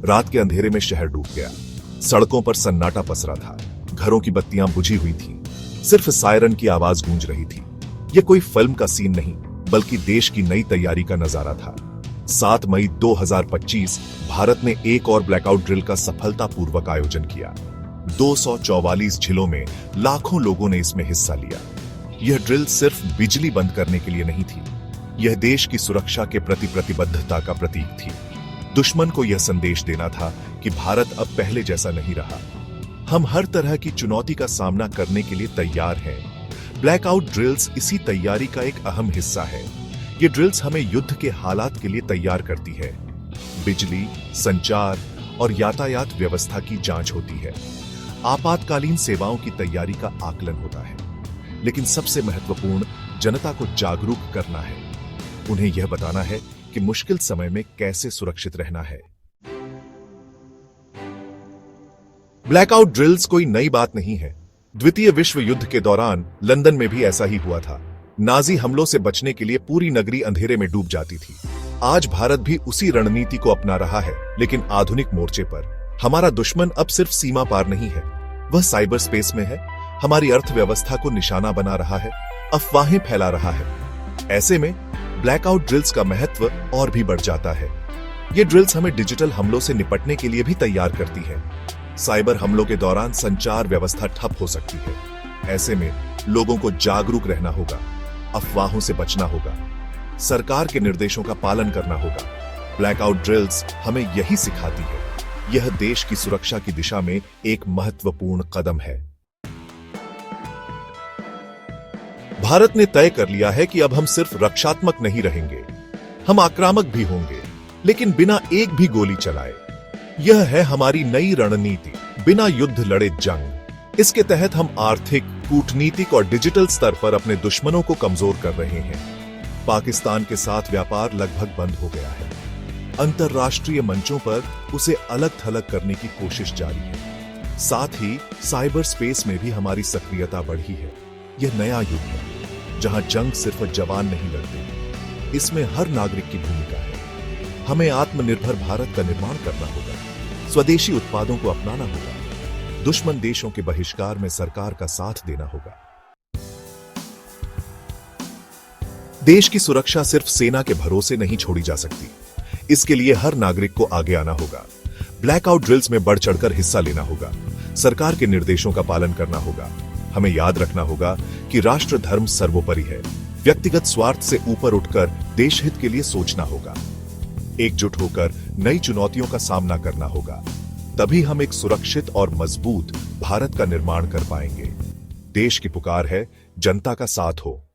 रात के अंधेरे में शहर डूब गया। सड़कों पर सन्नाटा पसरा था, घरों की बत्तियां बुझी हुई थीं, सिर्फ सायरन की आवाज गूंज रही थी। यह कोई फिल्म का सीन नहीं, बल्कि देश की नई तैयारी का नजारा था। 7 मई 2025 भारत ने एक और ब्लैकआउट ड्रिल का सफलतापूर्वक आयोजन किया। 244 जिलों में लाखों लोगों ने इसमें हिस्सा लिया। यह ड्रिल सिर्फ बिजली बंद करने के लिए नहीं थी, यह देश की सुरक्षा के प्रति प्रतिबद्धता का प्रतीक थी। दुश्मन को यह संदेश देना था कि भारत अब पहले जैसा नहीं रहा। हम हर तरह की चुनौती का सामना करने के लिए तैयार हैं। ब्लैकआउट ड्रिल्स इसी तैयारी का एक अहम हिस्सा है। ये ड्रिल्स हमें युद्ध के हालात के लिए तैयार करती है। बिजली, संचार और यातायात व्यवस्था की जांच होती है। आपातकालीन सेवाओं की तैयारी का आकलन होता है। लेकिन सबसे महत्वपूर्ण, जनता को जागरूक करना है। उन्हें यह बताना है कि मुश्किल समय में कैसे सुरक्षित रहना है। ब्लैकआउट ड्रिल्स कोई नई बात नहीं है। द्वितीय विश्व युद्ध के दौरान लंदन में भी ऐसा ही हुआ था। नाजी हमलों से बचने के लिए पूरी नगरी अंधेरे में डूब जाती थी। आज भारत भी उसी रणनीति को अपना रहा है, लेकिन आधुनिक मोर्चे पर। हमारा दुश्मन अब सिर्फ सीमा पार नहीं है, वह साइबर स्पेस में है। हमारी अर्थव्यवस्था को निशाना बना रहा है, अफवाहें फैला रहा है। ऐसे में ब्लैकआउट ड्रिल्स का महत्व और भी बढ़ जाता है। ये ड्रिल्स हमें डिजिटल हमलों से निपटने के लिए भी तैयार करती है। साइबर हमलों के दौरान संचार व्यवस्था ठप हो सकती है। ऐसे में लोगों को जागरूक रहना होगा, अफवाहों से बचना होगा, सरकार के निर्देशों का पालन करना होगा। ब्लैकआउट ड्रिल्स हमें यही सिखाती है। यह देश की सुरक्षा की दिशा में एक महत्वपूर्ण कदम है। भारत ने तय कर लिया है कि अब हम सिर्फ रक्षात्मक नहीं रहेंगे, हम आक्रामक भी होंगे, लेकिन बिना एक भी गोली चलाए। यह है हमारी नई रणनीति, बिना युद्ध लड़े जंग। इसके तहत हम आर्थिक, कूटनीतिक और डिजिटल स्तर पर अपने दुश्मनों को कमजोर कर रहे हैं। पाकिस्तान के साथ व्यापार लगभग बंद हो गया है। अंतर्राष्ट्रीय मंचों पर उसे अलग थलग करने की कोशिश जारी है। साथ ही साइबर स्पेस में भी हमारी सक्रियता बढ़ी है। यह नया युग है, जहां जंग सिर्फ जवान नहीं लड़ते, इसमें हर नागरिक की भूमिका है। हमें आत्मनिर्भर भारत का निर्माण करना होगा, स्वदेशी उत्पादों को अपनाना होगा, दुश्मन देशों के बहिष्कार में सरकार का साथ देना होगा। देश की सुरक्षा सिर्फ सेना के भरोसे नहीं छोड़ी जा सकती। इसके लिए हर नागरिक को आगे आना होगा, ब्लैकआउट ड्रिल्स में बढ़ चढ़कर हिस्सा लेना होगा, सरकार के निर्देशों का पालन करना होगा। हमें याद रखना होगा कि राष्ट्र धर्म सर्वोपरि है। व्यक्तिगत स्वार्थ से ऊपर उठकर देश हित के लिए सोचना होगा। एकजुट होकर नई चुनौतियों का सामना करना होगा। तभी हम एक सुरक्षित और मजबूत भारत का निर्माण कर पाएंगे। देश की पुकार है, जनता का साथ हो।